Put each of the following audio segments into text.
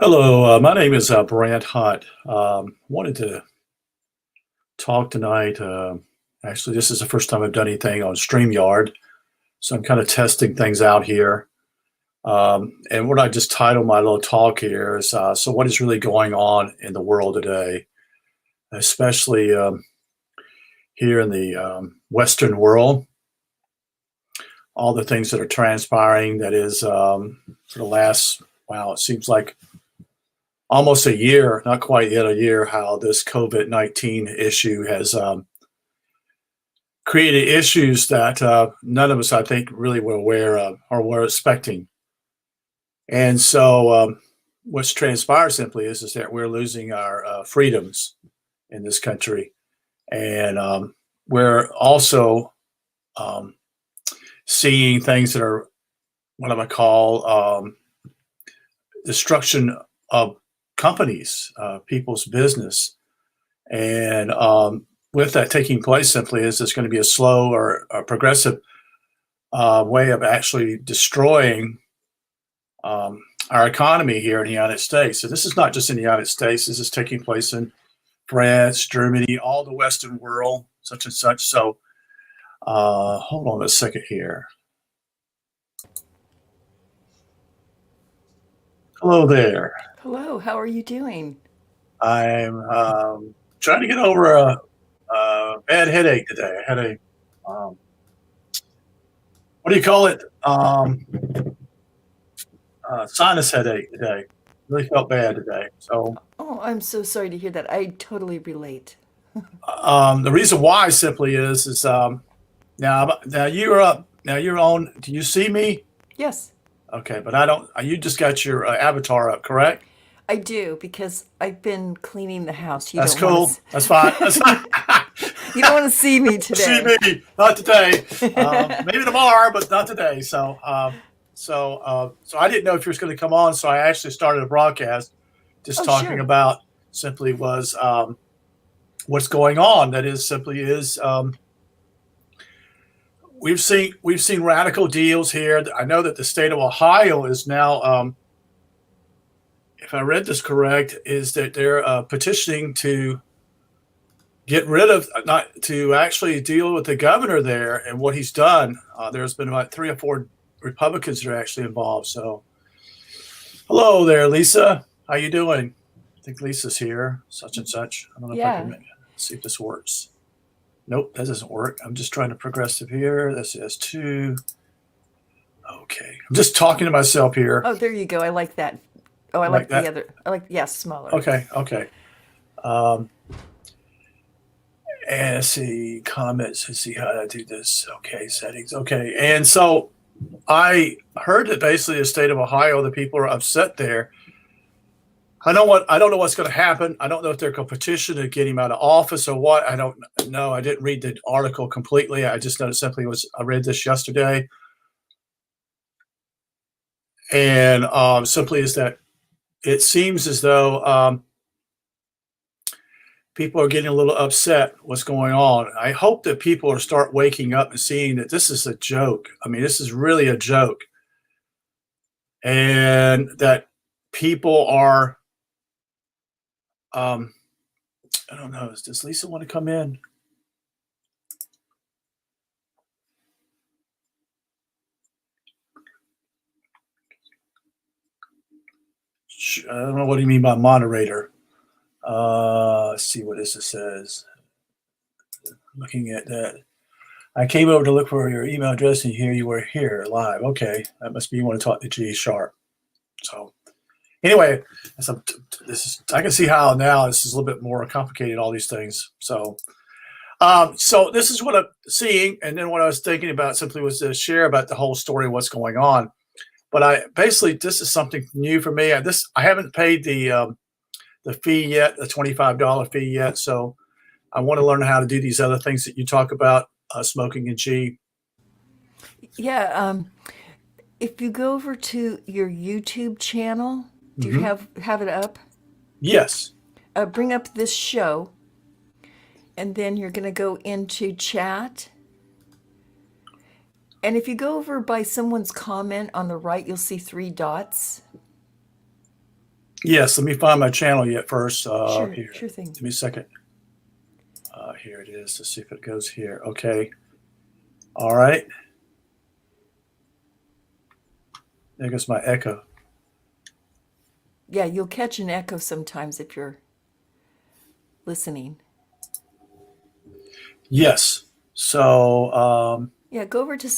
Hello, my name is Brant Hunt. Wanted to talk tonight. Actually, this is the first time I've done anything on StreamYard, so I'm kind of testing things out here. And what I just titled my little talk here is so, what is really going on in the world today, especially here in the Western world? All the things that are transpiring, that is, for the last, wow, it seems like almost a year, not quite yet a year, how this COVID-19 issue has created issues that none of us, I think, really were aware of or were expecting. And so, what's transpired simply is that we're losing our freedoms in this country. And we're also um, seeing things that are what I might call destruction of companies, people's business. And with that taking place, simply is it's going to be a slow or a progressive way of actually destroying our economy here in the United States. So this is not just in the United States. This is taking place in France, Germany, all the Western world, such and such. So hold on a second here. Hello there. Hello, how are you doing? I'm trying to get over a bad headache today. I had a what do you call it? Sinus headache today. Really felt bad today. So Oh, I'm so sorry to hear that. I totally relate. the reason why simply is now you're up. Now you're on. Do you see me? Yes, Okay, but I don't. You just got your avatar up, correct? I do because I've been cleaning the house. You That's don't want cool. That's fine. That's fine. you don't want to see me See today. me, not today. Maybe tomorrow, but not today. So I didn't know if you were going to come on. So I actually started a broadcast, just Oh, talking sure. about simply was what's going on. That is simply is we've seen radical deals here. I know that the state of Ohio is now, if I read this correct, is that they're petitioning to get rid of, not to actually deal with the governor there and what he's done. There's been about 3 or 4 Republicans that are actually involved. So, hello there, Lisa. How you doing? I think Lisa's here. Such and such. I don't know if I can Yeah. see if this works. Nope, that doesn't work. I'm just trying to progressive here. This is two. Okay, I'm just talking to myself here. Oh, there you go. I like that. Oh, I Like like the that. other. I like, yes, smaller. Okay, okay. Um, and let's see comments. Let's see how to do this. Okay, settings. Okay, and so I heard that basically the state of Ohio, the people are upset there. I don't know what's going to happen. I don't know if they're going to petition to get him out of office or what. I don't know. I didn't read the article completely. I just know it simply was. I read this yesterday, and simply is that it seems as though people are getting a little upset. What's going on? I hope that people are start waking up and seeing that this is a joke. I mean, this is really a joke, and that people are. Um, I don't know. Does Lisa want to come in? I don't know what do you mean by moderator. Let's see what this says. Looking at that, I came over to look for your email address, and here you were here live. Okay, that must be you want to talk to G Sharp. So anyway, this is I can see how now this is a little bit more complicated. All these things. So this is what I'm seeing, and then what I was thinking about simply was to share about the whole story of what's going on. But I basically this is something new for me. I haven't paid the fee yet, the $25 fee yet. So I want to learn how to do these other things that you talk about, smoking and G. Yeah, if you go over to your YouTube channel, do you Hmm. have it up? Yes. Bring up this show, and then you're going to go into chat. And if you go over by someone's comment on the right, you'll see three dots. Yes, let me find my channel yet first. Sure, Here, sure thing. give me a second. Here it is. Let's see if it goes here. Okay. All right. There goes my echo. Yeah, you'll catch an echo sometimes if you're listening. Yes. So, Yeah, go over to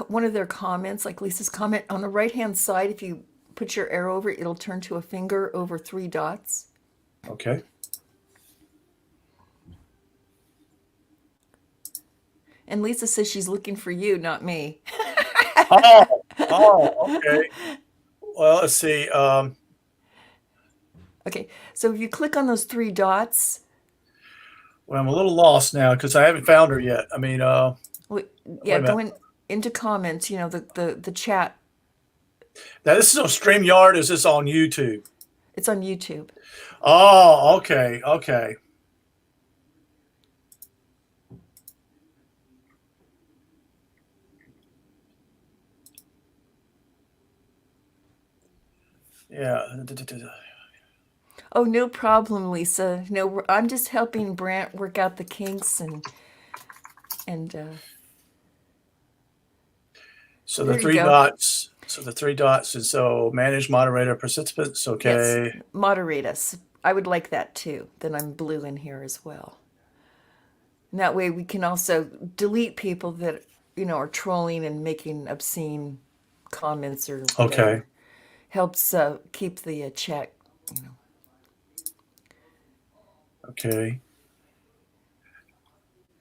one of their comments, like Lisa's comment on the right-hand side. If you put your arrow over it, it'll turn to a finger over 3 dots. okay. And Lisa says she's looking for you, not me. Okay. Well, let's see. Okay, so if you click on those 3 dots, Well, I'm a little lost now because I haven't found her yet. I mean, well, wait yeah, a minute. into comments, the chat. Now, this is on StreamYard. Is this on YouTube? It's on YouTube. Oh, okay. Okay. Yeah. Oh, no problem, Lisa. No, I'm just helping Brant work out the kinks and So the there you three go. dots. So the 3 dots. And so manage moderator participants. Yes, Okay. moderate us. I would like that too. Then I'm blue in here as well. And that way we can also delete people that, are trolling and making obscene comments or Okay. whatever. Helps keep the check, Okay.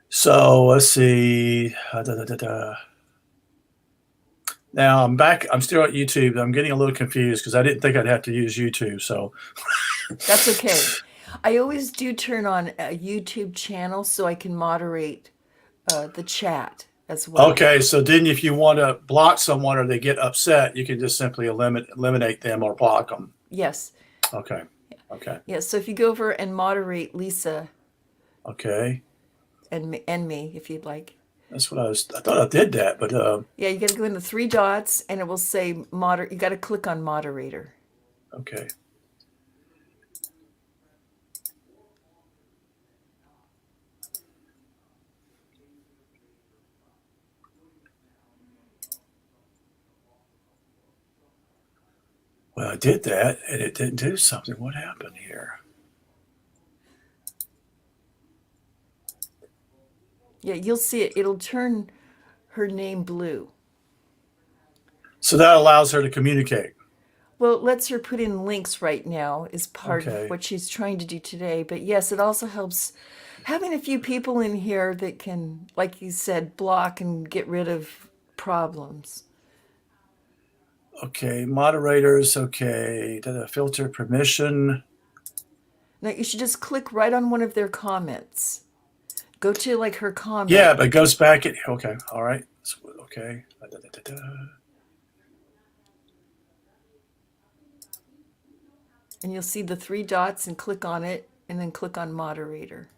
So let's see. Now I'm back. I'm still at YouTube. I'm getting a little confused because I didn't think I'd have to use YouTube. So That's okay. I always do turn on a YouTube channel so I can moderate the chat as well. okay. So then, if you want to block someone or they get upset, you can just simply eliminate them or block them. Yes. Okay. Okay. Yeah. So if you go over and moderate Lisa Okay. and me, if you'd like. That's what I thought I did that, but Yeah, you got to go in the 3 dots and it will say You got to click on moderator. okay. Well, I did that and it didn't do something. What happened here? Yeah, you'll see it. It'll turn her name blue. So that allows her to communicate. Well, it lets her put in links right now is part Okay. of what she's trying to do today. But yes, it also helps having a few people in here that can, like you said, block and get rid of problems. Okay. Moderators. Okay. Filter permission. Now, you should just click right on one of their comments. Go to like her comment. Yeah, but it goes back at okay. All right. Okay. And you'll see the 3 dots and click on it and then click on moderator.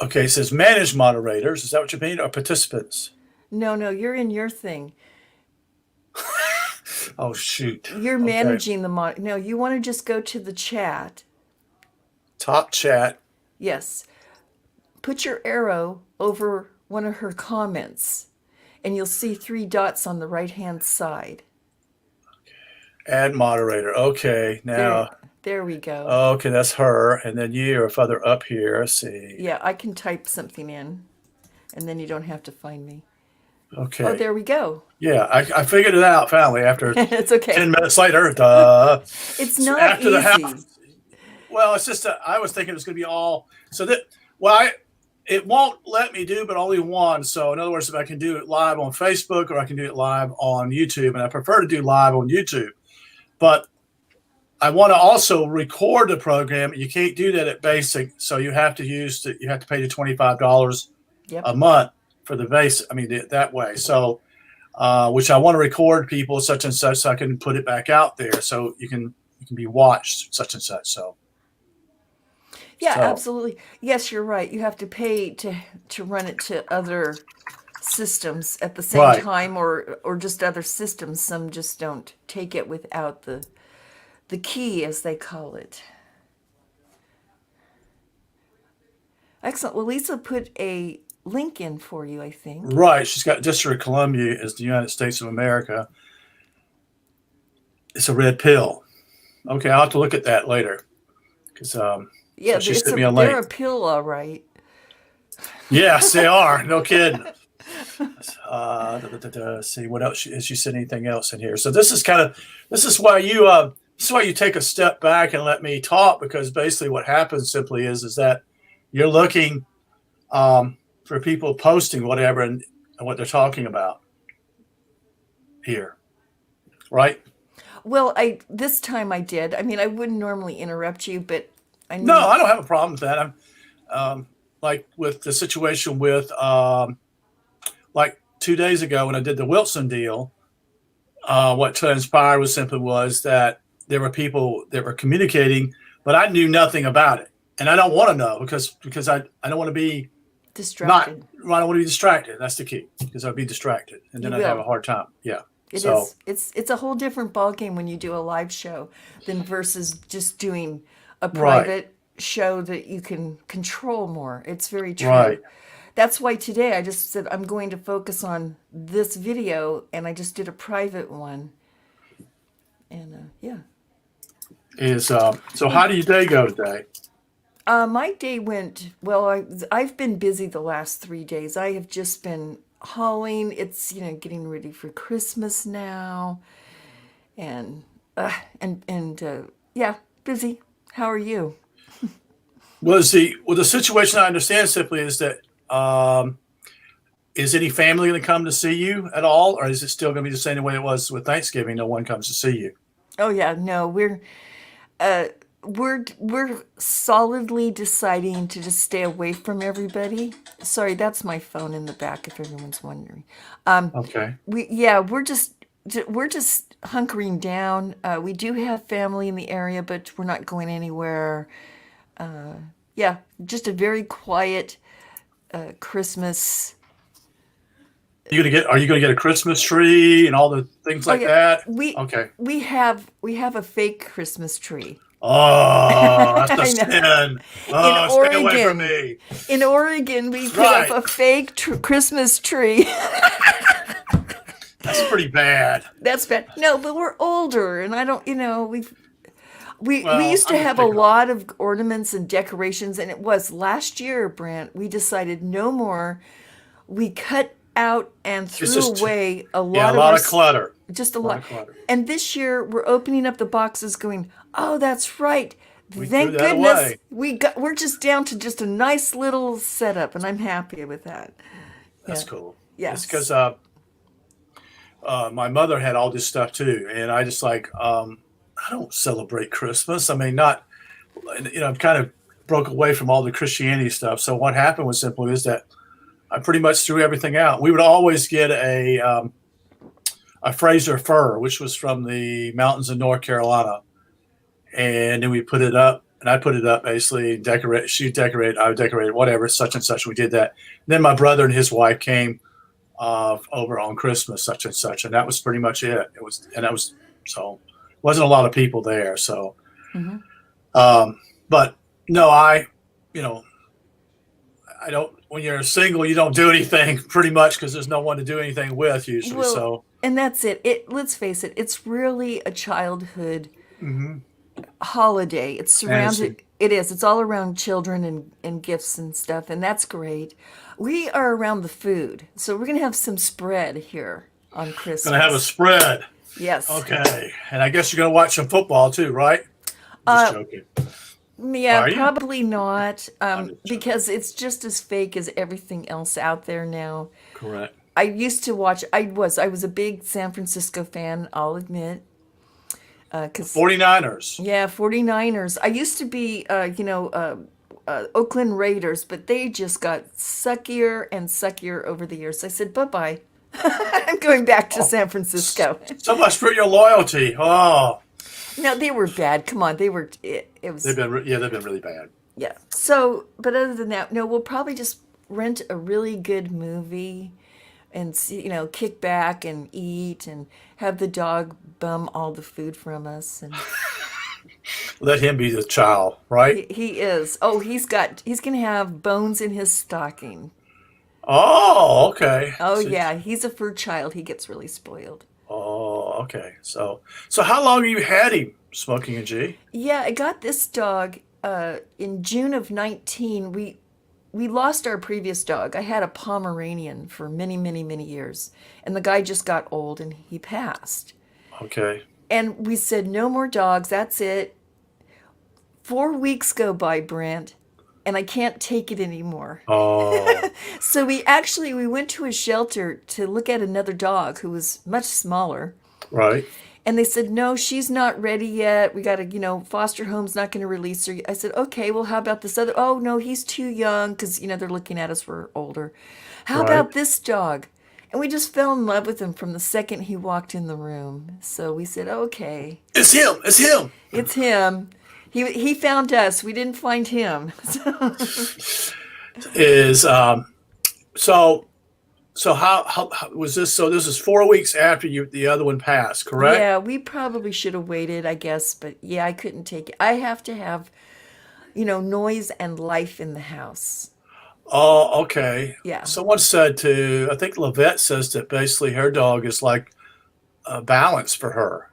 Okay, it says manage moderators. Is that what you mean? Or participants? No, you're in your thing. Oh, shoot. You're Okay. managing the No, you want to just go to the chat. Top chat. Yes. Put your arrow over one of her comments and you'll see 3 dots on the right-hand side. Add moderator. Okay, now. There we go. Okay, that's her. And then you are further up here. Let's see. Yeah, I can type something in and then you don't have to find me. Okay. Oh, there we go. Yeah, I figured it out finally after It's okay. 10 minutes later. Duh. It's So not after easy. the house. Well, it's just I was thinking it was going to be all. So that, well, it won't let me do but only one. So in other words, if I can do it live on Facebook or I can do it live on YouTube, and I prefer to do live on YouTube. But I want to also record the program. You can't do that at basic, so you have to pay the $25 Yep. a month for the basic. I mean that way. So, which I want to record people such and such, so I can put it back out there, so you can be watched such and such. So. Yeah, So- absolutely. Yes, you're right. You have to pay to run it to other systems at the same Right. time or just other systems. Some just don't take it without the the key, as they call it. Excellent. Well, Lisa put a link in for you, I think. Right. She's got District of Columbia as the United States of America. It's a red pill. Okay, I'll have to look at that later. Because Yeah, so she sent me a they're link. a pill, all right. Yes, they are. No kidding. See what else. Has she said anything else in here? So this is why you take a step back and let me talk, because basically what happens simply is that you're looking for people posting whatever and what they're talking about here, right? Well, this time I did. I mean, I wouldn't normally interrupt you, but I No, knew. I don't have a problem with that. I'm like with the situation with like 2 days ago when I did the Wilson deal. What transpired was that there were people that were communicating, but I knew nothing about it, and I don't want to know because I don't want to be not Distracted. I don't want to be distracted. That's the key, because I'd be distracted and You then I'd have a will. hard time. Yeah. It So is. It's a whole different ballgame when you do a live show than versus just doing a right, private show that you can control more. It's very true. right That's why today I just said I'm going to focus on this video, and I just did a private one. And yeah. is so. How do your day go today? My day went well. I've been busy the last 3 days. I have just been hauling. It's getting ready for Christmas now, and yeah, busy. How are you? The situation I understand simply is that is any family going to come to see you at all, or is it still going to be the same way it was with Thanksgiving? No one comes to see you. Oh yeah, no, we're solidly deciding to just stay away from everybody. Sorry, that's my phone in the back if everyone's wondering. Okay. We're just hunkering down. We do have family in the area, but we're not going anywhere. Yeah, just a very quiet Christmas. Are you gonna get a Christmas tree and all the things Oh like yeah, that? we Okay. we have we have a fake Christmas tree. Oh, that's a I know. sin. In Oh, stay away from Oregon, me. in Oregon, we put up Right. a fake Christmas tree. That's pretty bad. That's bad. No, but we're older, and I don't. We Well, used to I'm just have a picking on. lot of ornaments and decorations, and it was last year, Brant. We decided no more. We cut out and It's threw just away a yeah, a lot of lot of clutter. just a A lot lot. of clutter. And this year, we're opening up the boxes, going, "Oh, that's right. We threw Thank that goodness away. we're just down to just a nice little setup, and I'm happy with that." That's Yeah. cool. It's because Yes. my mother had all this stuff too, and I just like I don't celebrate Christmas. I mean, not I've kind of broke away from all the Christianity stuff. So what happened was simply is that I pretty much threw everything out. We would always get a Fraser fir, which was from the mountains of North Carolina, and then we put it up. And I put it up basically, decorate. She decorated, I decorated, whatever, such and such. We did that. And then my brother and his wife came over on Christmas, such and such, and that was pretty much it. So wasn't a lot of people there. So, Hmm. but no, you know, I don't. When you're single, you don't do anything pretty much because there's no one to do anything with usually. Well, So, and that's it. Let's face it, it's really a childhood mhm. holiday. It's Fantasy. surrounded. It is. It's all around children and gifts and stuff, and that's great. We are around the food, so we're gonna have some spread here on Gonna have a Christmas. spread. Yes. Okay, and I guess you're gonna watch some football too, right? I'm just joking. Yeah, Are you? probably not, I'm just joking. because it's just as fake as everything else out there now. Correct. I used to watch. I was a big San Francisco fan. I'll admit, The because 49ers. yeah, 49ers. I used to be, Oakland Raiders, but they just got suckier and suckier over the years. I said bye bye. I'm going back to Oh, San Francisco. so much for your loyalty. Oh, No, they were bad. Come on, they were. It was they've been really bad. yeah. So, but other than that, no, we'll probably just rent a really good movie and see, kick back and eat and have the dog bum all the food from us and Let him be the child, right? He is. Oh, he's gonna have bones in his stocking. Oh, okay. Oh So, yeah, he's a fur child. He gets really spoiled. oh, okay. So how long have you had him, Smoking a G? Yeah, I got this dog in June of 19. We lost our previous dog. I had a Pomeranian for many, many, many years, and the guy just got old and he passed. Okay. And we said no more dogs. That's it. 4 weeks go by, Brent, and I can't take it anymore. Oh, So we went to a shelter to look at another dog who was much smaller. right. And they said, no, she's not ready yet. We got to, foster home's not going to release her. I said, okay, well, how about this other? Oh, no, he's too young because, they're looking at us, we're older. How Right. about this dog? And we just fell in love with him from the second he walked in the room. So we said, okay, It's him. It's him. it's him. He found us. We didn't find him. Is so so how was this? So this is 4 weeks after the other one passed, correct? Yeah, we probably should have waited, I guess. But yeah, I couldn't take it. I have to have, noise and life in the house. Oh, okay. Yeah. Someone said I think Lavette says that basically her dog is like a balance for her.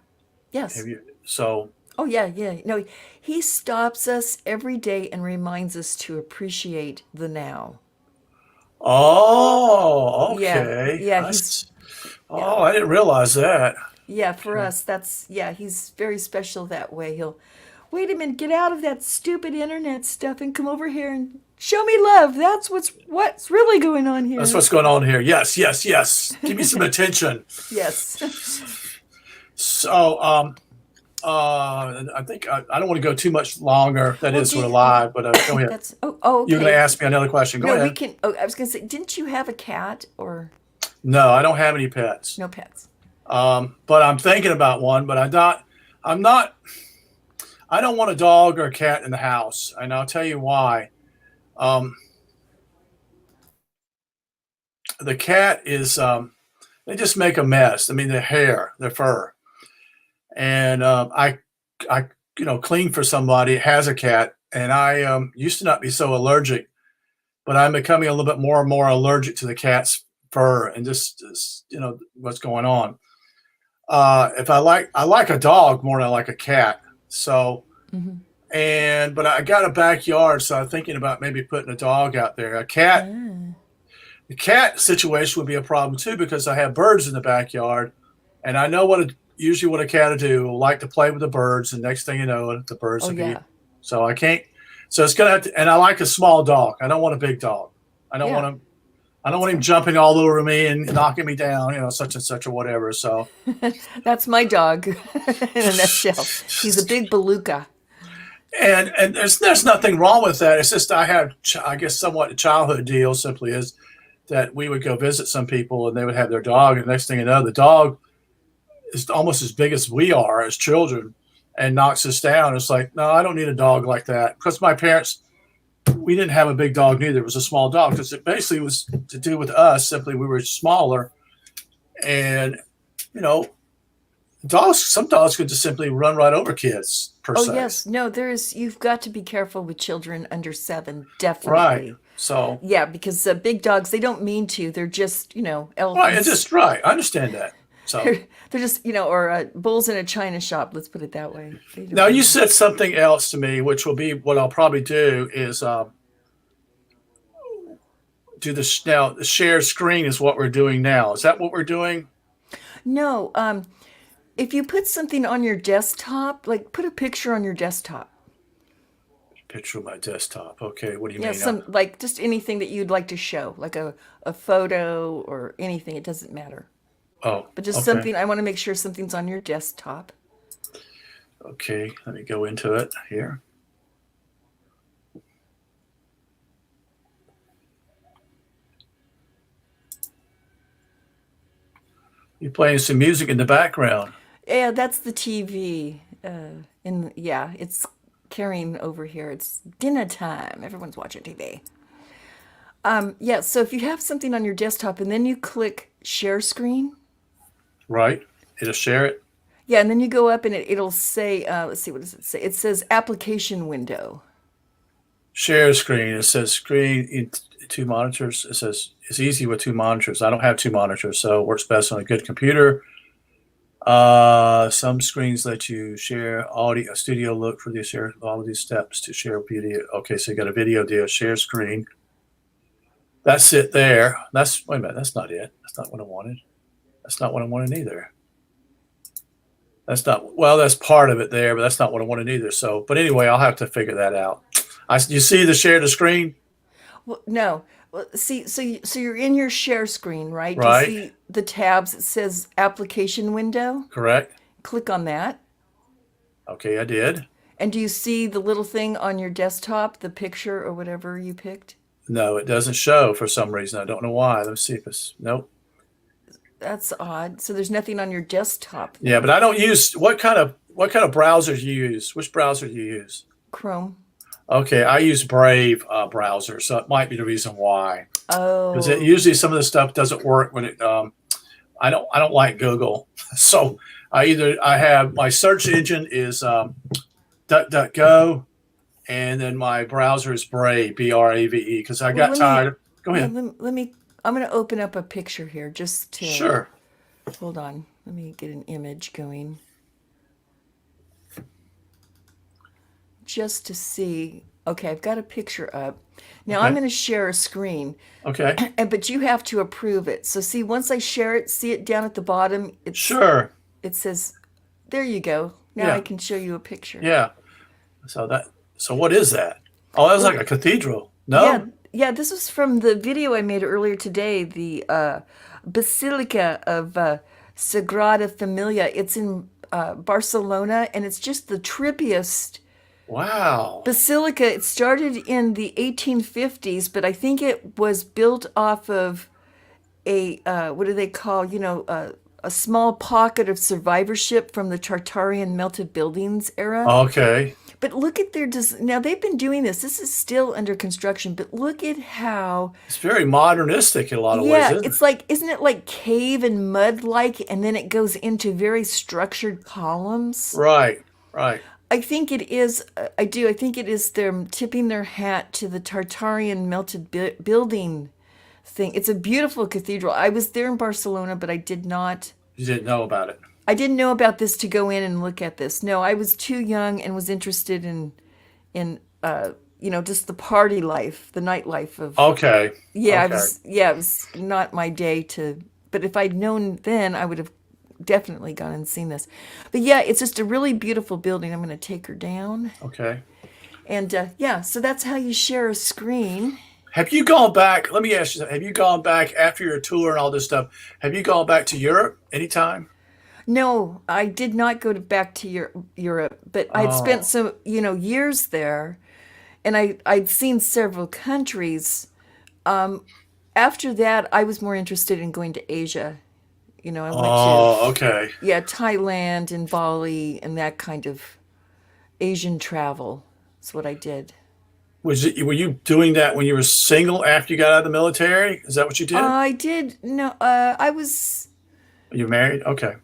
Yes. Have you? So, Oh, yeah, yeah. No, he stops us every day and reminds us to appreciate the now. oh, Yeah, okay. yeah, he's, yeah, Oh, I didn't realize that. yeah, for Okay. us, yeah, he's very special that way. Wait a minute, get out of that stupid internet stuff and come over here and show me love. That's what's really going on That's here. what's going on here. Yes, yes, yes. Give me some attention. Yes. So, I think I don't want to go too much longer. That Well, is, we're live, but go ahead. oh, You're going to okay. ask me another question. Go No, we ahead. can, oh, I was going to say, didn't you have a cat or No, I don't have any pets. no pets? But I'm thinking about one. But I'm not. I don't want a dog or a cat in the house, and I'll tell you why. Um, the cat is. They just make a mess. I mean, their hair, their fur, and I clean for somebody who has a cat, and I used to not be so allergic, but I'm becoming a little bit more and more allergic to the cat's fur and just what's going on. If I like a dog more than I like a cat. So Mm-hmm. but I got a backyard, so I'm thinking about maybe putting a dog out there. Ah. The cat situation would be a problem too because I have birds in the backyard, and I know usually what a cat will do. Will like to play with the birds, and next thing you know, the birds Oh, will be. yeah. So I can't. So it's gonna have to. And I like a small dog. I don't want a big dog. I don't Yeah. want him. I don't That's want him fine. jumping all over me and knocking me down. Such and such or whatever. So That's my dog in a nutshell. He's a big beluga. and there's nothing wrong with that. It's just I have I guess somewhat a childhood deal. Simply is that we would go visit some people and they would have their dog, and next thing you know, the dog is almost as big as we are as children and knocks us down. It's like, no, I don't need a dog like that because my parents, we didn't have a big dog neither. It was a small dog because it basically was to do with us. Simply, we were smaller, and you know, some dogs could just simply run right over kids per Oh, se. yes. No, you've got to be careful with children under 7, Right. definitely. So, Yeah, because big dogs, they don't mean to. They're just, right, it's elephants. just right. I understand that. So They're just, or bulls in a china shop. Let's put it that way. They now don't you mean. said something else to me, which will be what I'll probably do is do this now. The share screen is what we're doing now. Is that what we're doing? No, if you put something on your desktop, like put a picture on your desktop. Picture of my desktop. Okay, what do you Yeah, mean? like just anything that you'd like to show, like a photo or anything. It doesn't matter. Oh, But just okay. something, I want to make sure something's on your desktop. Okay, let me go into it here. You're playing some music in the background. Yeah, that's the TV. Yeah, it's carrying over here. It's dinner time. Everyone's watching TV. Yeah, so if you have something on your desktop and then you click share screen, Right? It'll share it. Yeah, and then you go up and it'll say, let's see, what does it say? It says application window. Share screen. It says screen in two monitors. It says it's easy with two monitors. I don't have two monitors, so it works best on a good computer. Some screens let you share audio, studio look for the share all of these steps to share video. Okay, so you got a video deal, share screen. That's it there. Wait a minute, that's not it. That's not what I wanted. That's not what I wanted either. That's part of it there, but that's not what I wanted either. So, but anyway, I'll have to figure that out. You see the share the screen, Well, no. Well, see, so you're in your share screen, right? Do you right? see the tabs? It says application window. Correct. Click on that. Okay, I did. And do you see the little thing on your desktop, the picture or whatever you picked? No, it doesn't show for some reason. I don't know why. Let's see if it's nope. That's odd. So there's nothing on your desktop. Yeah, but I don't use what kind of browsers you use? Which browser do you use? Chrome. Okay, I use Brave browser, so it might be the reason why. Because Oh, usually some of the stuff doesn't work when it. I don't like Google, so I have my search engine is DuckDuckGo, and then my browser is Brave, Brave, because I well, got tired. Go yeah, ahead. let me, I'm going to open up a picture here just to, Sure. hold on. Let me get an image going. Just to see. Okay, I've got a picture up. Now I'm Okay. going to share a screen, Okay. but you have to approve it. So see, once I share it, see it down at the bottom. Sure. It says, "There you go." Now I Yeah. can show you a picture. Yeah. So what is that? Oh, that's like Well, a cathedral. yeah, No? yeah. This was from the video I made earlier today. The Basilica of Sagrada Familia. It's in Barcelona, and it's just the trippiest Wow. basilica. It started in the 1850s, but I think it was built off of a what do they call, a small pocket of survivorship from the Tartarian melted buildings era. Okay. But look at now they've been doing this. This is still under construction, but look at how, It's very modernistic in a lot of ways, yeah, isn't it? it's like, isn't it like cave and mud like, and then it goes into very structured columns? Right. Right. I think it is. I do. I think it is them tipping their hat to the Tartarian melted building thing. It's a beautiful cathedral. I was there in Barcelona, but I did not. You didn't know about it. I didn't know about this to go in and look at this. No, I was too young and was interested in just the party life, the nightlife of. Okay. Yeah, I Okay. was. Yeah, it was not my day to. But if I'd known then, I would have definitely gone and seen this. But yeah, it's just a really beautiful building. I'm going to take her down. Okay. And yeah, so that's how you share a screen. Have you gone back? Let me ask you, have you gone back after your tour and all this stuff? Have you gone back to Europe anytime? No, I did not go back to Europe, but I'd spent Oh, some, years there, and I'd seen several countries. After that, I was more interested in going to Asia. I went to, oh, okay. yeah, Thailand and Bali and that kind of Asian travel. That's what I did. Were you doing that when you were single after you got out of the military? Is that what you did? I did, no, I was, Are you married? Okay.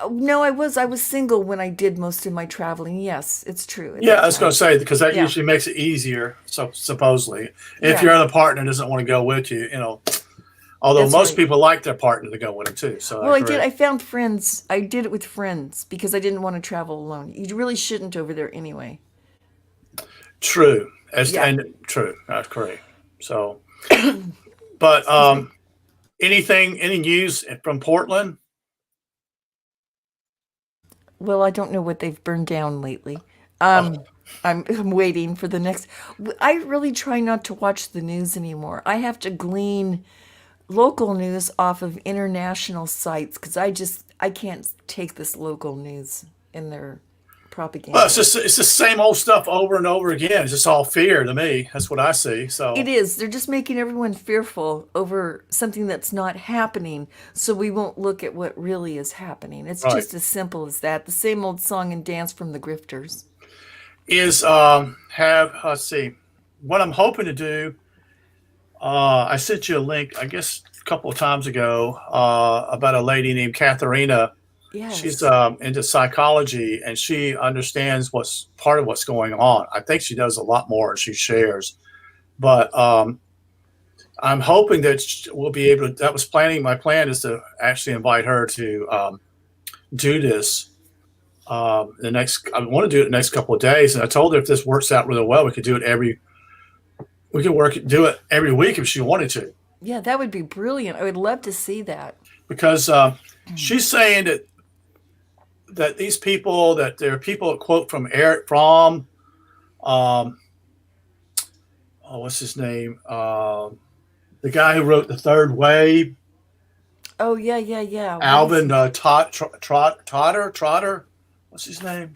no, I was single when I did most of my traveling. Yes, it's true at Yeah, that I was going to time. say because that Yeah, usually makes it easier. So supposedly, if yeah, your other partner doesn't want to go with you, although that's most right. people like their partner to go with them too. So I Well, I did. agree. I found friends. I did it with friends because I didn't want to travel alone. You really shouldn't over there anyway. True. Yeah. And true. That's correct. So, but Excuse me. any news from Portland? Well, I don't know what they've burned down lately. Oh, Um, I'm waiting for the next. I really try not to watch the news anymore. I have to glean local news off of international sites because I can't take this local news in their well, propaganda. it's the same old stuff over and over again. It's just all fear to me. That's what I see. It So, is. They're just making everyone fearful over something that's not happening, so we won't look at what really is happening. It's right. just as simple as that. The same old song and dance from the grifters. Is have let's see. What I'm hoping to do. I sent you a link, I guess, a couple of times ago about a lady named Katharina. she's Yes. into psychology, and she understands what's part of what's going on. I think she knows a lot more, and she shares. But I'm hoping that we'll be able to. That was planning. My plan is to actually invite her to do this the next. I want to do it the next couple of days, and I told her if this works out really well, we could do it every. We could do it every week if she wanted to, Yeah, that would be brilliant. I would love to see that. because she's saying that these people, that there are people that quote from Eric Fromm, um, oh, what's his name, the guy who wrote The Third Way, Oh, yeah, yeah, yeah. What is Alvin he? Trotter, what's his name?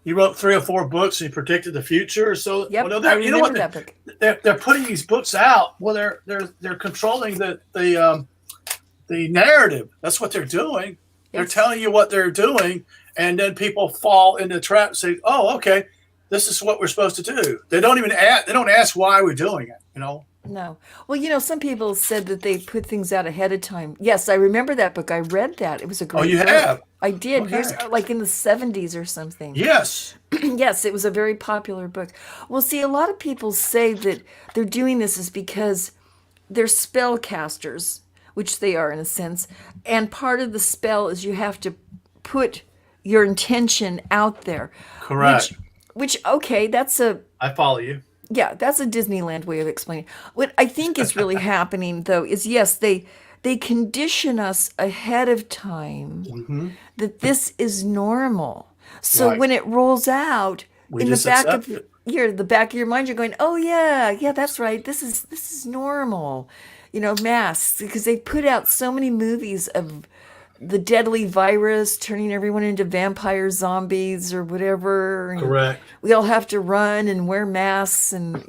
He wrote 3 or 4 books and he predicted the future. So, well, Yep, no, I you know what? remember that book. They're putting these books out. Well, they're controlling the narrative. That's what they're doing. They're Yes. telling you what they're doing, and then people fall into the trap and say, "Oh, okay, this is what we're supposed to do." They don't even ask. They don't ask why we're doing it. No. Well, some people said that they put things out ahead of time. Yes, I remember that book. I read that. It was a Oh, you great book. have. I did years, Okay. like in the 70s or something. Yes. Yes, it was a very popular book. Well, see, a lot of people say that they're doing this is because they're spellcasters, which they are in a sense. And part of the spell is you have to put your intention out there, Correct. which okay, I follow you. that's a Disneyland way of explaining. What I think is really happening though is yes, they condition us ahead of time Hmm. that this is normal. So Right. when it rolls out We in the just back of accept it. the back of your mind, you're going, "Oh yeah, yeah, that's right. This is normal." Masks because they put out so many movies of the deadly virus turning everyone into vampire zombies or whatever, and Correct. we all have to run and wear masks, and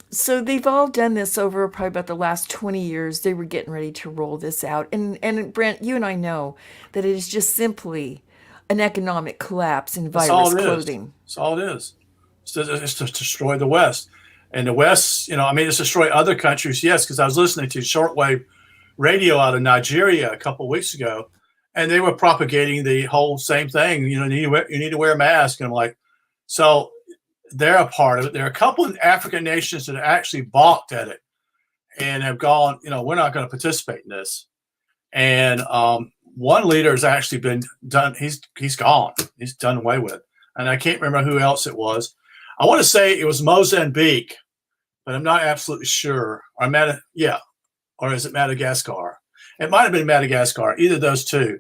so they've all done this over probably about the last 20 years. They were getting ready to roll this out. And Brent, you and I know that it is just simply an economic collapse in That's virus all it is. clothing. That's all it is. It's to destroy the West. And the West, I mean, it's destroy other countries, yes, because I was listening to shortwave radio out of Nigeria a couple of weeks ago, and they were propagating the whole same thing. You need to wear a mask. And I'm like, so they're a part of it. There are a couple of African nations that have actually balked at it and have gone, we're not going to participate in this. And one leader has actually been done. He's gone. He's done away with. And I can't remember who else it was. I want to say it was Mozambique, but I'm not absolutely sure. Or is it Madagascar? It might have been Madagascar. Either of those two.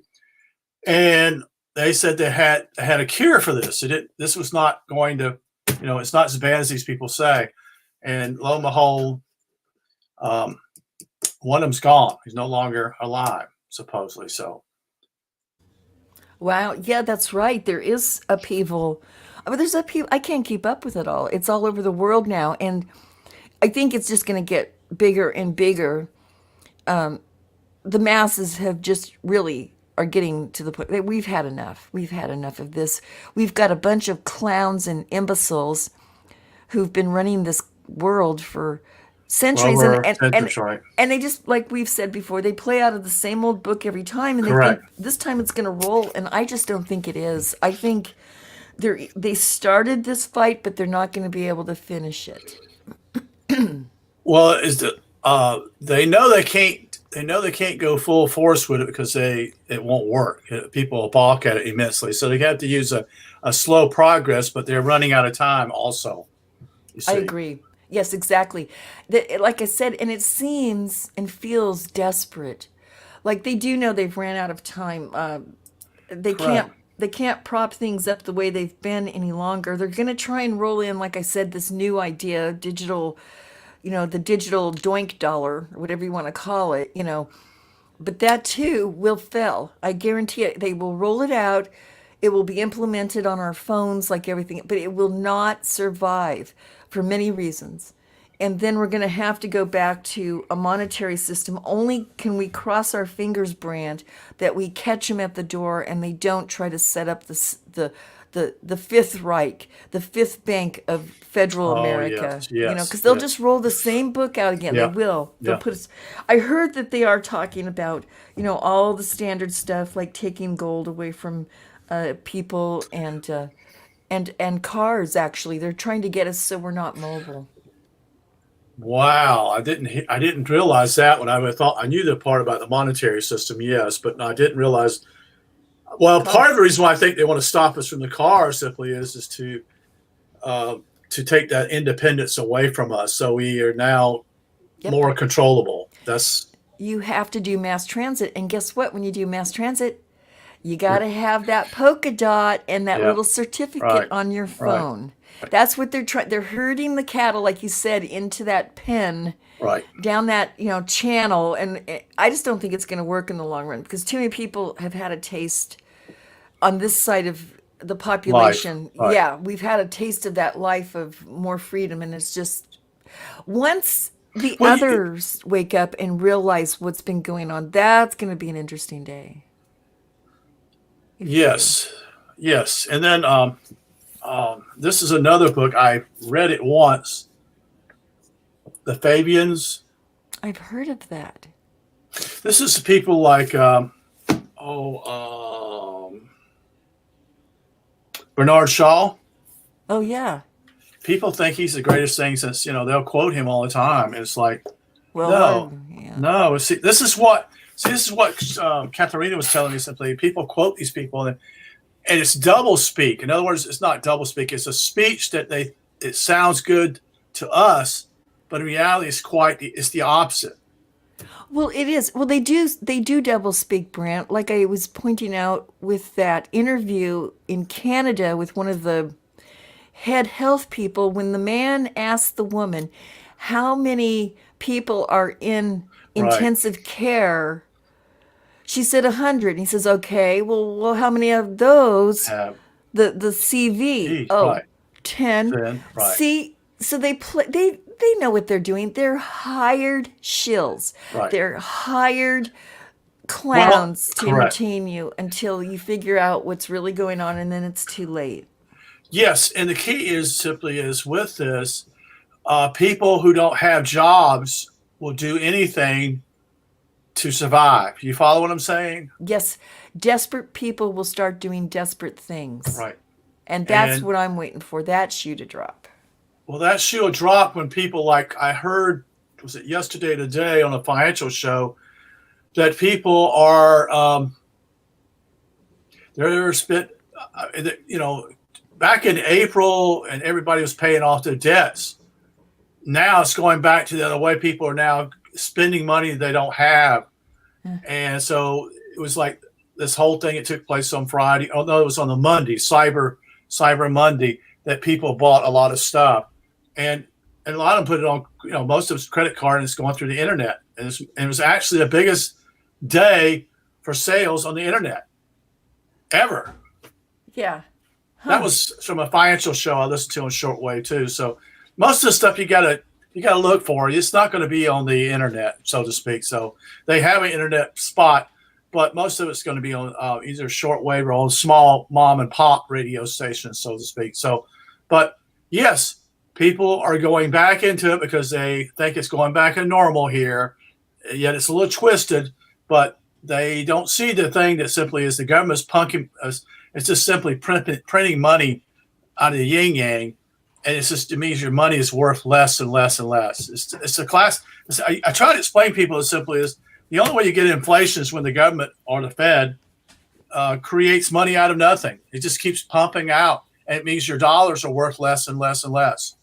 And they said they had a cure for this. This was not going to, it's not as bad as these people say. And lo and behold, one of them's gone. He's no longer alive, supposedly. So, Wow, yeah, that's right. There is upheaval. I mean, there's upheaval. I can't keep up with it all. It's all over the world now, and I think it's just going to get bigger and bigger. The masses have just really are getting to the point that we've had enough. We've had enough of this. We've got a bunch of clowns and imbeciles who've been running this world for centuries, and over and and centuries, right? and they just like we've said before, they play out of the same old book every time, and they think Correct. this time it's going to roll, and I just don't think it is. I think they started this fight, but they're not going to be able to finish it. Well, they know they can't. They know they can't go full force with it because it won't work. People will balk at it immensely. So they have to use a slow progress, but they're running out of time. Also, you I see, agree. Yes, exactly. Like I said, and it seems and feels desperate. Like they do know they've ran out of time. They can't correct. they can't prop things up the way they've been any longer. They're going to try and roll in, like I said, this new idea, digital, the digital doink dollar, or whatever you want to call it. But that too will fail. I guarantee it. They will roll it out. It will be implemented on our phones like everything, but it will not survive for many reasons. And then we're going to have to go back to a monetary system. Only can we cross our fingers, Brand, that we catch them at the door and they don't try to set up the the Fifth Reich, the fifth bank of federal Oh, America. yes, Because yes, they'll yes. just roll the same book out again. They Yeah, will. They'll yeah. put us. I heard that they are talking about all the standard stuff like taking gold away from people and cars. Actually, they're trying to get us so we're not mobile. Wow, I didn't realize that when I thought I knew the part about the monetary system, yes, but no, I didn't realize. Well, part of Cars. the reason why I think they want to stop us from the car simply is uh, to take that independence away from us, so we are now Yep. more controllable. That's You have to do mass transit, and guess what? When you do mass transit, you got you're, to have that polka dot and that yeah, little certificate right, on your right, phone. That's what they're trying. They're herding the cattle, like you said, into that pen right, down that channel, and I just don't think it's going to work in the long run because too many people have had a taste on this side of the life, population. right. Yeah, we've had a taste of that life of more freedom, and it's just once the Well, others wake up and realize what's been going on, that's going to be an interesting day. If you do. yes, yes, and then this is another book I read it once. The Fabians. I've heard of that. This is people like Bernard Shaw. Oh yeah. People think he's the greatest thing since they'll quote him all the time. And it's like, Well, no, yeah. no. See, this is what Katharina was telling me. Simply, people quote these people, and it's double speak. In other words, it's not double speak. It's a speech that it sounds good to us, but in reality, it's the opposite. Well, it is. Well, they do double speak, Brant. Like I was pointing out with that interview in Canada with one of the head health people, when the man asked the woman how many people are in Right. intensive care, she said 100. And he says, okay, well, how many of those Have the CV? Oh, right. 10. Then right. See, so they know what they're doing. They're hired shills. Right. They're hired Well, clowns to correct. entertain you until you figure out what's really going on, and then it's too late. Yes, and the key is simply is with this, people who don't have jobs will do anything to survive. You follow what I'm saying? Yes, desperate people will start doing desperate things. Right. And that's And what I'm waiting for, that shoe to drop. well, that shoe will drop when people like I heard, was it yesterday, today on a financial show, that people are they're spent, back in April, and everybody was paying off their debts. Now it's going back to the other way. People are now spending money they don't have. And so it was like this whole thing. It took place on Friday. Oh no, it was on the Monday, Cyber Monday, that people bought a lot of stuff, and a lot of them put it on. Most of it's credit card, and it's going through the internet. And it was actually the biggest day for sales on the internet ever. Yeah. That was from a financial show I listened to on shortwave too. So most of the stuff you gotta look for. It's not going to be on the internet, so to speak. So they have an internet spot, but most of it's going to be on either shortwave or on small mom and pop radio stations, so to speak. So, but yes, people are going back into it because they think it's going back to normal here. Yet it's a little twisted, but they don't see the thing that simply is the government's punking us. It's just simply printing money out of the yin yang, and it means your money is worth less and less and less. It's a class. I try to explain to people as simply as the only way you get inflation is when the government or the Fed creates money out of nothing. It just keeps pumping out, and it means your dollars are worth less and less and less.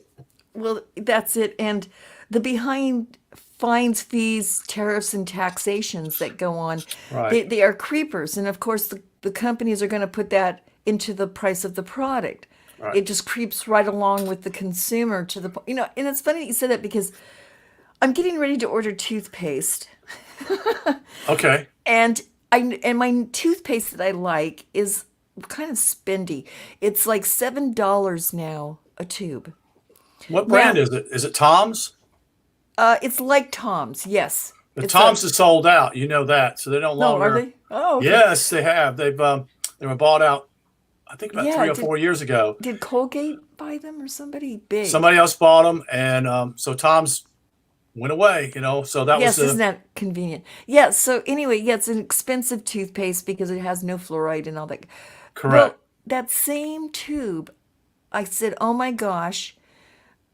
Well, that's it. And the behind fines, fees, tariffs, and taxations that go on, Right. they are creepers. And of course, the companies are going to put that into the price of the product. Right. It just creeps right along with the consumer to the point. And it's funny that you said that because I'm getting ready to order toothpaste. Okay. And my toothpaste that I like is kind of spendy. It's like $7 now a tube. What brand Now, is it? Is it Tom's? it's like Tom's. Yes, The it's a Tom's is sold out. You know that, so they no no. Are longer. they? Oh, okay. Yes, they have. They were bought out I think about Yeah, 3 or 4 years ago. did Colgate buy them or somebody big? Somebody else bought them, and so Tom's went away. So that was Yes, the isn't that convenient? Yeah, so anyway, yeah, it's an expensive toothpaste because it has no fluoride and all that. Well, correct. that same tube, I said, oh my gosh,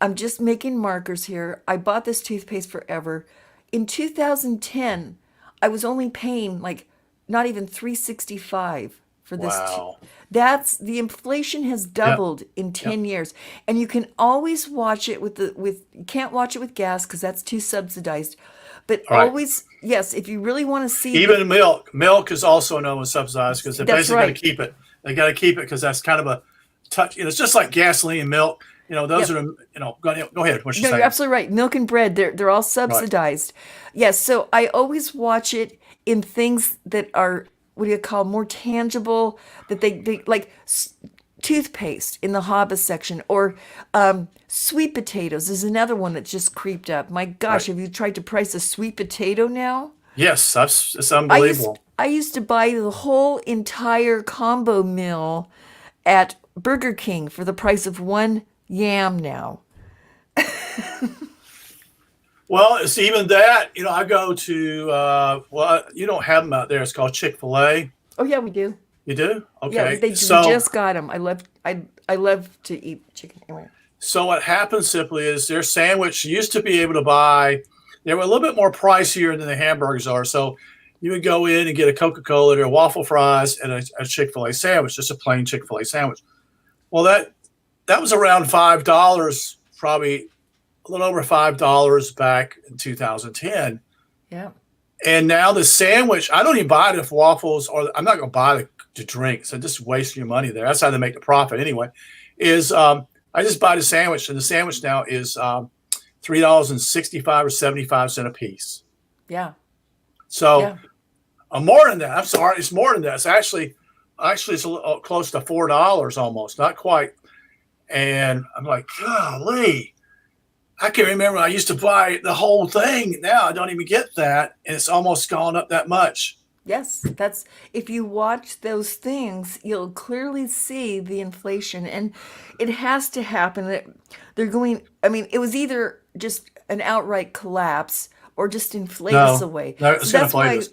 I'm just making markers here. I bought this toothpaste forever. In 2010, I was only paying like not even 365 for this. Wow. That's the inflation has Yep. doubled in Yep. 10 years. And you can always watch it with you can't watch it with gas because that's too subsidized. But All right. always, yes, if you really want to see the Even milk. Milk is also known as subsidized because they that's basically got to right. keep it. They got to keep it because that's kind of a touch. It's just like gasoline and milk. Those Yep. are the. Go ahead. What you No, you're saying? absolutely right. Milk and bread, they're all Right. subsidized. Yes, so I always watch it in things that are what do you call more tangible that they like toothpaste in the Haba section or sweet potatoes is another one that just creeped up. My gosh, Right. have you tried to price a sweet potato now? Yes, it's I used unbelievable. I used to buy the whole entire combo meal at Burger King for the price of one yam now. Well, it's even that. I go to. Well, you don't have them out there. It's called Chick-fil-A. Oh yeah, we do. You do? Yeah, Okay. we just got them. I love to eat chicken anyway. So what happens simply is their sandwich you used to be able to buy. They were a little bit more pricier than the hamburgers are. So you would go in and get a Coca-Cola, or waffle fries, and a Chick-fil-A sandwich, just a plain Chick-fil-A sandwich. Well, that was around $5, probably a little over $5 back in 2010. Yeah. And now the sandwich, I don't even buy the waffles, or I'm not going to buy the drinks. So just wasting your money there. That's how they make the profit anyway. Is I just buy the sandwich, and the sandwich now is $3.65 or 75 cents a piece. Yeah. So Yeah. more than that. I'm sorry, it's more than that. Actually, it's a little close to $4 almost, not quite. And I'm like, golly, I can remember I used to buy the whole thing. Now I don't even get that, and it's almost gone up that much. Yes, that's if you watch those things, you'll clearly see the inflation and it has to happen. They're going, I mean, it was either just an outright collapse or just inflate us No, away. no, So it's going to that's play why this.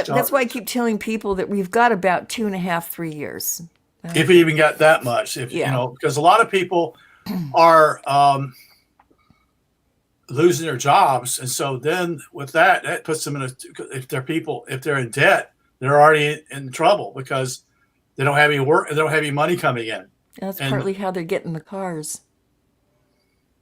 that's why I keep telling people that we've got about 2.5, 3 years. If we even got that much, if Yeah. because a lot of people are losing their jobs, and so then with that puts them in if they're in debt, they're already in trouble because they don't have any work, they don't have any money coming in, That's and partly how they're getting the cars.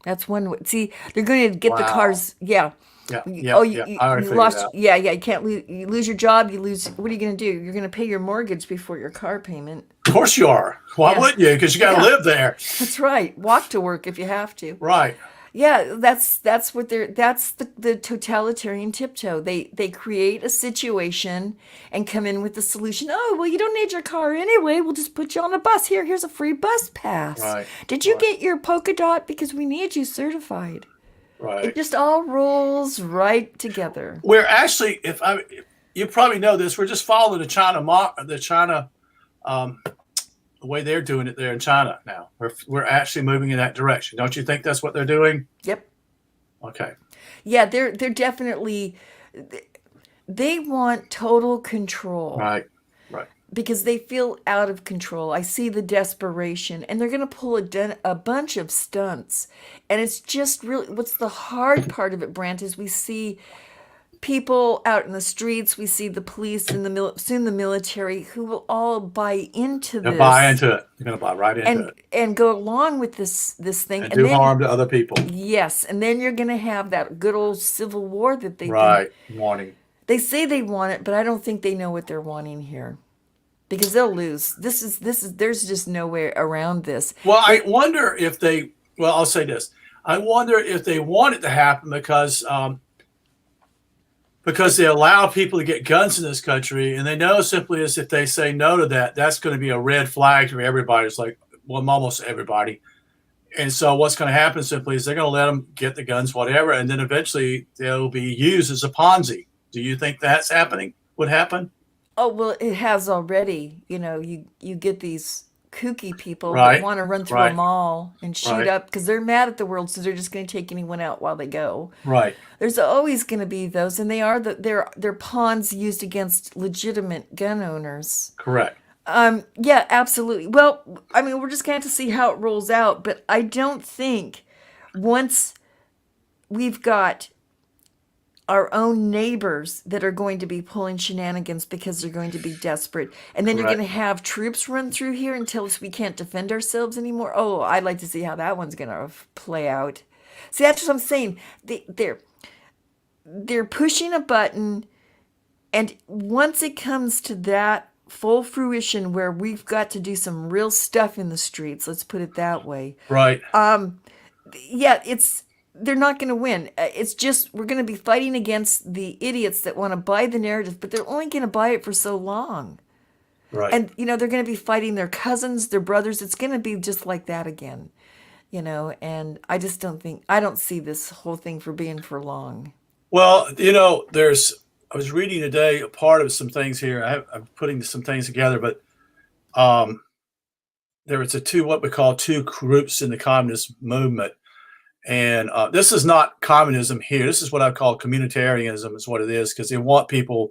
That's one way. See, they're going to get the wow, cars. Yeah. yeah, Oh, yeah, yeah, I already you figured it lost. out. Yeah, yeah. You can't lose. You lose your job. You lose. What are you going to do? You're going to pay your mortgage before your car payment. Of course you are. Why Yeah. wouldn't you? Because you got to Yeah. live there, That's right. Walk to work if you have to. right? Yeah, that's what they're that's the totalitarian tiptoe. They create a situation and come in with the solution. Oh, well, you don't need your car anyway. We'll just put you on a bus. Here's a free bus pass. Right, Did you right, get your polka dot? Because we need you certified. It right. just all rolls right together. We're actually, you probably know this. We're just following the China, um, the way they're doing it there in China now. We're actually moving in that direction. Don't you think that's what they're doing? Yep. Okay. Yeah, they're definitely they want total control. Right. Right. Because they feel out of control. I see the desperation, and they're going to pull a bunch of stunts. And it's just really what's the hard part of it, Brant, is we see people out in the streets, we see the police and soon the military who will all buy into They'll buy this into it. They're going to buy right into it and go along with this thing. and And do then harm to other people. yes, and then you're going to have that good old civil war that Right. Warning. they say they want it, but I don't think they know what they're wanting here. Because they'll lose. This is there's just no way around this. Well, I wonder if well, I'll say this. I wonder if they want it to happen because they allow people to get guns in this country, and they know simply as if they say no to that, that's going to be a red flag for everybody. It's like, well, almost everybody. And so what's going to happen simply is they're going to let them get the guns, whatever, and then eventually they'll be used as a Ponzi. Do you think that's happening? Would happen? Oh, well, it has already. You know, you get these kooky people that Right. want to run through a Right. mall and shoot Right. up because they're mad at the world, so they're just going to take anyone out while they go. Right. There's always going to be those, and they're pawns used against legitimate gun owners. Correct. Yeah, absolutely. Well, I mean, we're just going to have to see how it rolls out, but I don't think once we've got our own neighbors that are going to be pulling shenanigans because they're going to be desperate. And then you're going Correct. to have troops run through here and tell us we can't defend ourselves anymore. Oh, I'd like to see how that one's going to play out. See, that's what I'm saying. They're pushing a button, and once it comes to that full fruition where we've got to do some real stuff in the streets, let's put it that way. Right. Yeah, they're not going to win. It's just we're going to be fighting against the idiots that want to buy the narrative, but they're only going to buy it for so long. Right. And they're going to be fighting their cousins, their brothers. It's going to be just like that again. And I just I don't see this whole thing for being for long. Well, I was reading today a part of some things here. I'm putting some things together, but um, there was what we call two groups in the communist movement. And this is not communism here. This is what I call communitarianism is what it is, because they want people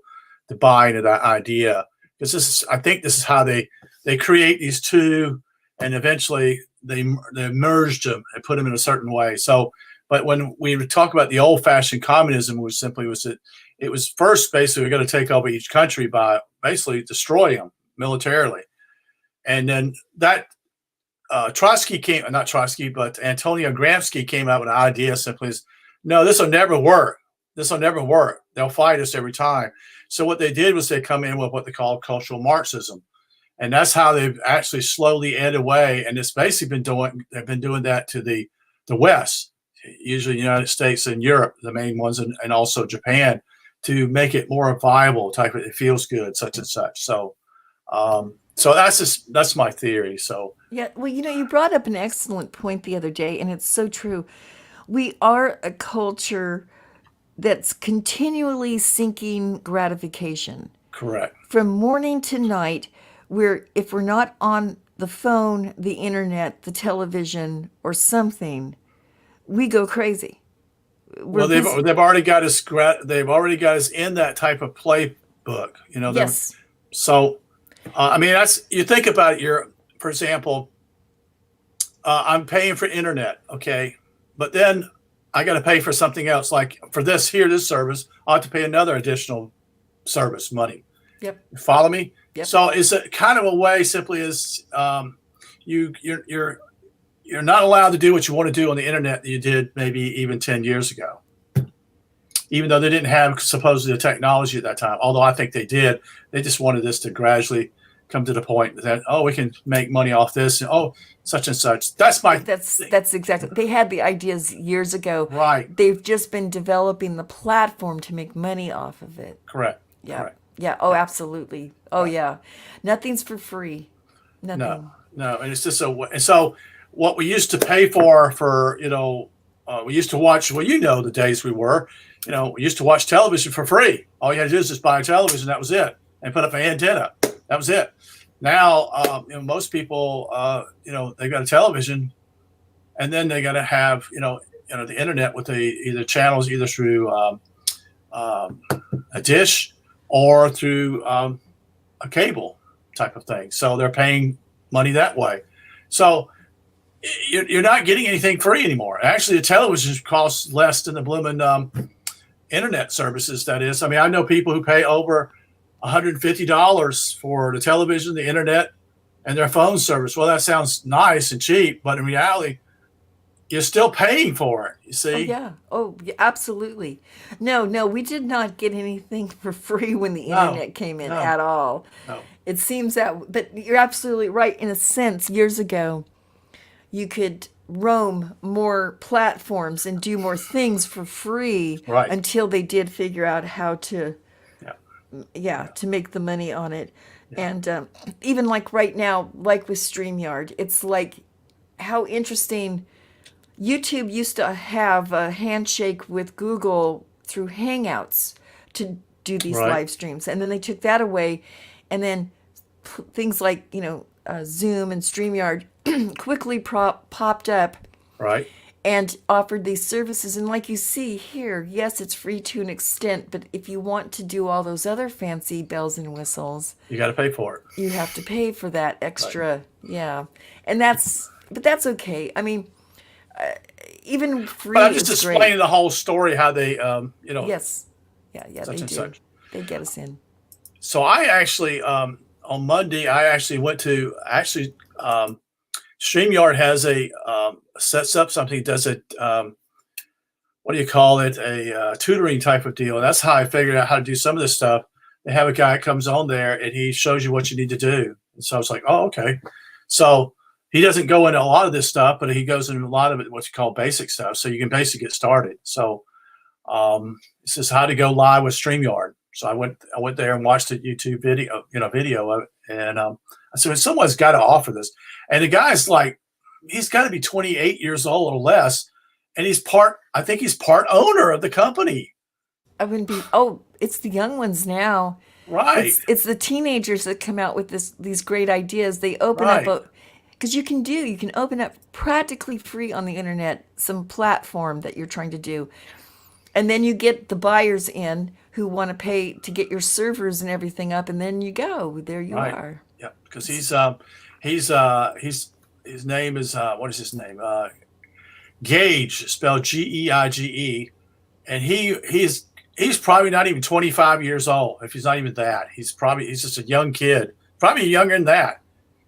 to buy into that idea. Because I think this is how they create these two, and eventually they merged them and put them in a certain way. So, but when we talk about the old-fashioned communism, which simply was that it was first basically we're going to take over each country by basically destroying them militarily, and then that not Trotsky, but Antonio Gramsci came out with an idea simply is, no, this will never work. This will never work. They'll fight us every time. So what they did was they come in with what they call cultural Marxism. And that's how they've actually slowly ed away. And it's basically they've been doing that to the West, usually the United States and Europe, the main ones, and also Japan, to make it more viable, type of, it feels good, such and such. So, so that's my theory. So Yeah, well, you brought up an excellent point the other day, and it's so true. We are a culture that's continually seeking gratification correct. from morning to night. If we're not on the phone, the internet, the television, or something, we go crazy. Well, they've already got us. They've already got us in that type of playbook. Yes. So, I mean, you think about it. For example, I'm paying for internet, okay, but then I got to pay for something else. Like for this service, I have to pay another additional service money. Yep. You follow me? Yep. So it's a kind of a way simply is you're not allowed to do what you want to do on the internet that you did maybe even 10 years ago, even though they didn't have supposedly the technology at that time. Although I think they did. They just wanted this to gradually come to the point that, oh, we can make money off this, and oh, such and such. That's exactly. They had the ideas years ago. Right. They've just been developing the platform to make money off of it. Correct. Yeah. Correct. Yeah. Oh, absolutely. Oh, yeah. Nothing's for free. Nothing. No, and it's just and so what we used to pay for we used to watch. Well, the days we used to watch television for free. All you had to do is just buy a television. That was it, and put up an antenna. That was it. Now, most people, they got a television, and then they got to have, the internet with either channels, either through a dish or through a cable type of thing. So they're paying money that way. So you're not getting anything free anymore. Actually, the television costs less than the blooming internet services. That is, I mean, I know people who pay over $150 for the television, the internet, and their phone service. Well, that sounds nice and cheap, but in reality, you're still paying for it. You see? Oh, yeah. Oh, yeah, absolutely. No, we did not get anything for free when the internet came in at all. No. It seems but you're absolutely right. In a sense, years ago, you could roam more platforms and do more things for free until they did figure out how to to make the money on it. And even like right now, like with StreamYard, it's like how interesting. YouTube used to have a handshake with Google through Hangouts to do these live streams, and then they took that away, and then things like, Zoom and StreamYard quickly popped up Right. and offered these services. And like you see here, yes, it's free to an extent, but if you want to do all those other fancy bells and whistles, You got to pay for it. you have to pay for that Right. extra. Yeah. And but that's okay. I mean, even free But I'm just is explaining great. the whole story, how they, Yes. Yeah, they such and do. such. They get us in. So I actually, on Monday, I actually went to StreamYard has sets up something, does it, what do you call it? Tutoring type of deal. And that's how I figured out how to do some of this stuff. They have a guy that comes on there and he shows you what you need to do. And so I was like, oh, okay. So he doesn't go into a lot of this stuff, but he goes into a lot of it, what you call basic stuff. So you can basically get started. So it says how to go live with StreamYard. So I went there and watched a YouTube video of it. And I said, someone's got to offer this. And the guy's like, he's got to be 28 years old or less. And I think he's part owner of the company. I wouldn't be. Oh, it's the young ones now. Right. It's the teenagers that come out with these great ideas. They open Right. up because you can open up practically free on the internet some platform that you're trying to do, and then you get the buyers in who want to pay to get your servers and everything up, and then there you Right. are. Yeah. Because he's his name is what is his name? Gage, spelled Geige, and he's probably not even 25 years old. If he's not even that, he's just a young kid, probably younger than that.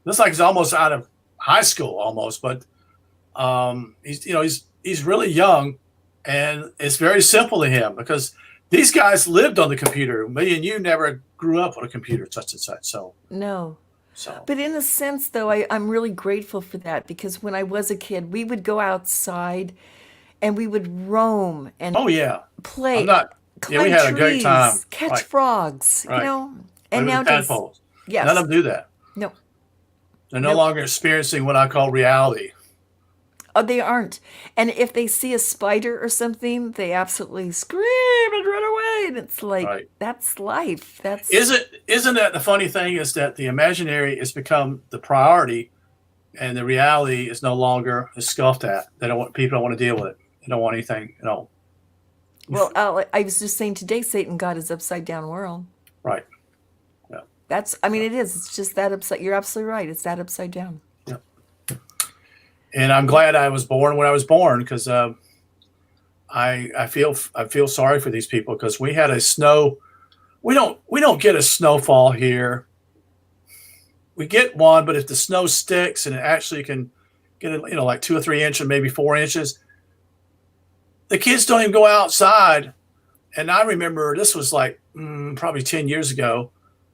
Looks like he's almost out of high school almost, but he's really young, and it's very simple to him because these guys lived on the computer. Me and you never grew up on a computer, such and such. No. So But in a sense, though, I'm really grateful for that because when I was a kid, we would go outside and we would roam and oh yeah, I'm play, not. Yeah, we climb had a great time. trees, catch Right, frogs, right. And Play with the nowadays, tadpoles. None yes, of them do that. no, They're no nope. longer experiencing what I call reality. Oh, they aren't. And if they see a spider or something, they absolutely scream and run away. And it's like, Right. that's life. Isn't that the funny thing is that the imaginary has become the priority and the reality is no longer is scoffed at. People don't want to deal with it. They don't want anything, Well, I was just saying today, Satan God is upside down world. Right. Yeah. I mean, it is. It's just that upside. You're absolutely right. It's that upside down. Yeah. And I'm glad I was born when I was born because I feel sorry for these people because we had a snow. We don't get a snowfall here. We get one, but if the snow sticks and it actually can get like 2 or 3 inches, maybe 4 inches, the kids don't even go outside. And I remember this was like probably 10 years ago.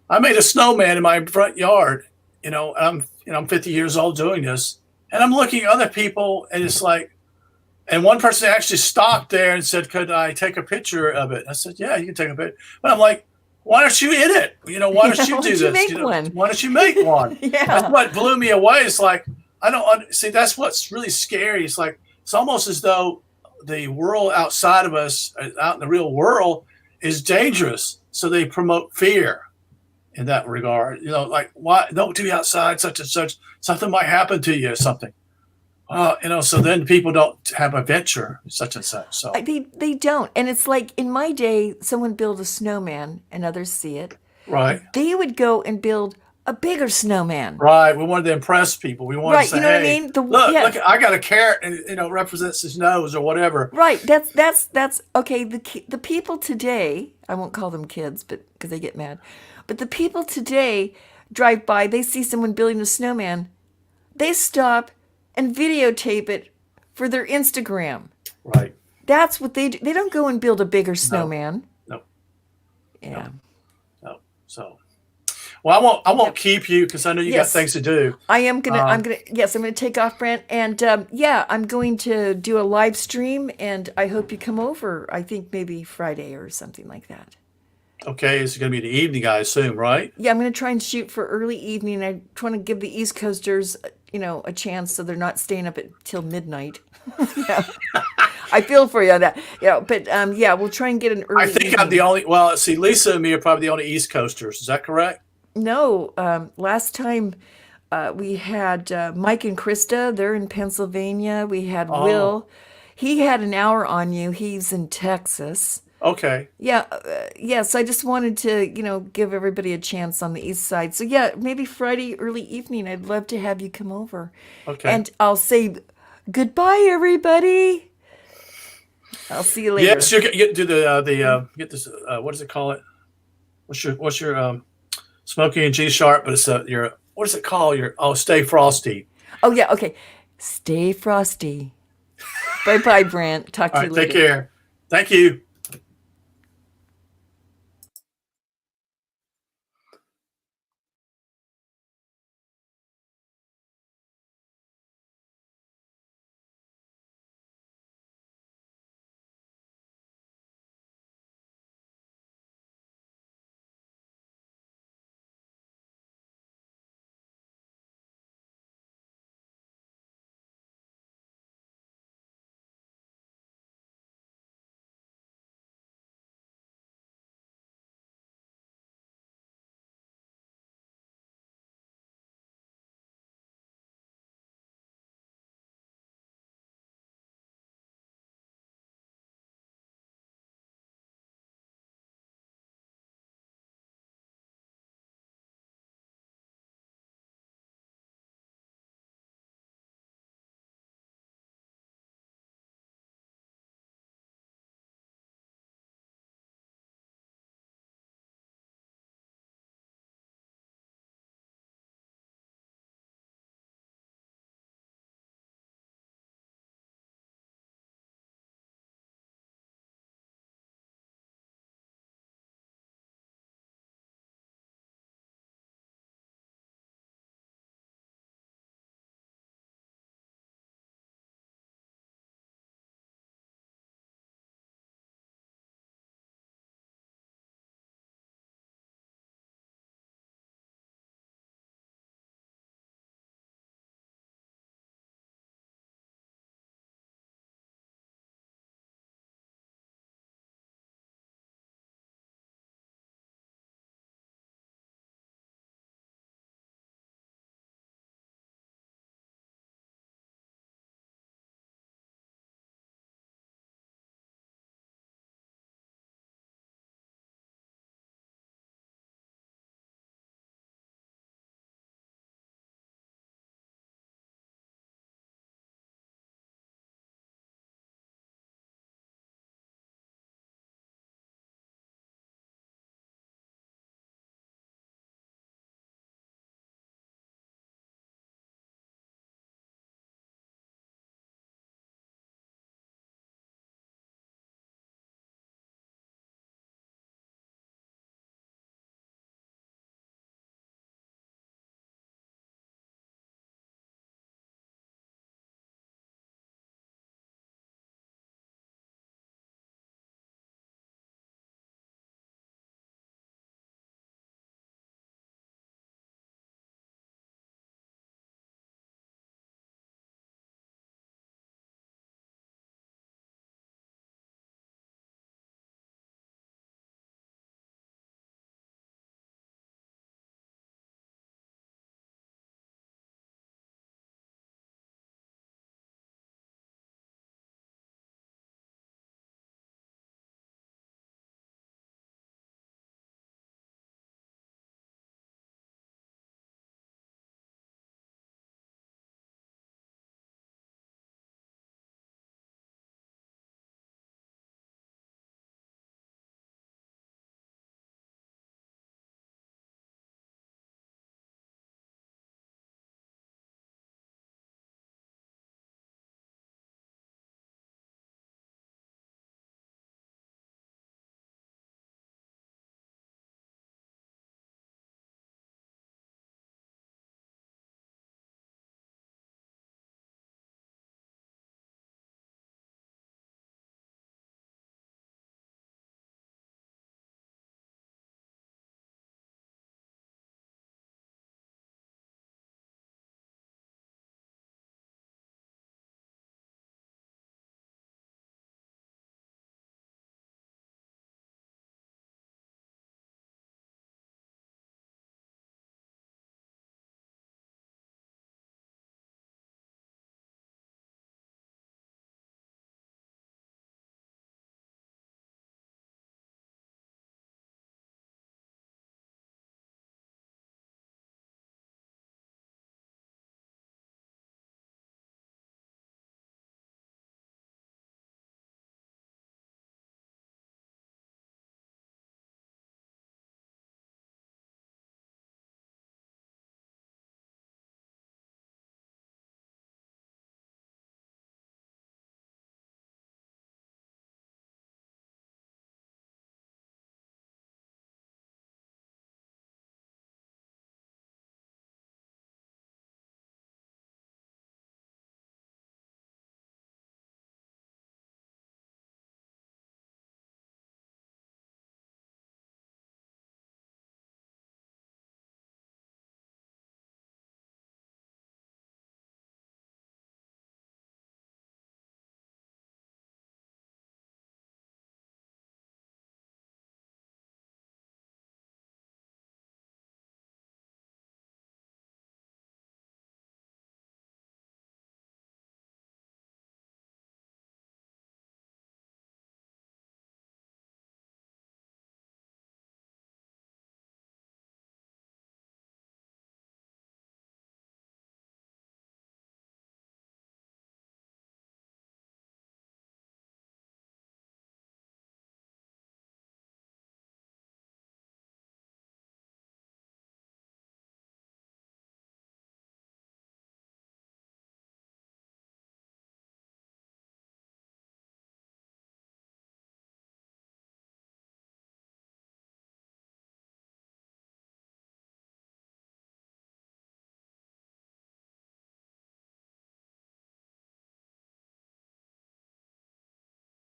I made a snowman in my front yard. I'm 50 years old doing this, and I'm looking at other people, and it's like, and one person actually stopped there and said, "Could I take a picture of it?" I said, "Yeah, you can take a picture." But I'm like, "Why don't you in it? Why don't you Why do don't you this? make one? Why don't you make one?" That's Yeah. what blew me away. It's like I don't see. That's what's really scary. It's like it's almost as though the world outside of us, out in the real world, is dangerous. So they promote fear in that regard. Like, why don't be outside, such and such, something might happen to you or something. So then people don't have a venture, such and such. So They don't. And it's like in my day, someone built a snowman and others see it. right, They would go and build a bigger snowman. right. We wanted to impress people. We wanted Right. to say, You know what I "Hey, mean? look, I got a carrot, and represents his nose or whatever." Right. That's okay. The people today, I won't call them kids, but because they get mad. But the people today drive by, they see someone building a snowman, they stop and videotape it for their Instagram. Right. That's what they do. They don't go and build a bigger No. snowman. No. Yeah. No. So, well, I won't keep you because I know you got Yes. things to do. I'm gonna take off, Brent, and I'm going to do a live stream, and I hope you come over. I think maybe Friday or something like that. Okay, it's going to be the evening, I assume, right? Yeah, I'm gonna try and shoot for early evening. I try to give the East Coasters, a chance so they're not staying up till midnight. Yeah. I feel for you on that. But we'll try and get an early. I think I'm the evening. only. Well, see, Lisa and me are probably the only East Coasters. Is that correct? No, last time we had Mike and Krista. They're in Pennsylvania. We had Oh, Will. He had an hour on you. He's in Texas. okay. Yeah, yes, I just wanted to, give everybody a chance on the east side. So yeah, maybe Friday early evening, I'd love to have you come over. Okay. And I'll say goodbye, everybody. I'll see you Yes, later. you get to get this. What does it call it? What's your Smokey and G sharp? But it's your what does it call? Your Stay Frosty. Oh yeah, okay. Stay frosty. Bye bye, Brant. Talk All to you right. Take later. care. Thank you.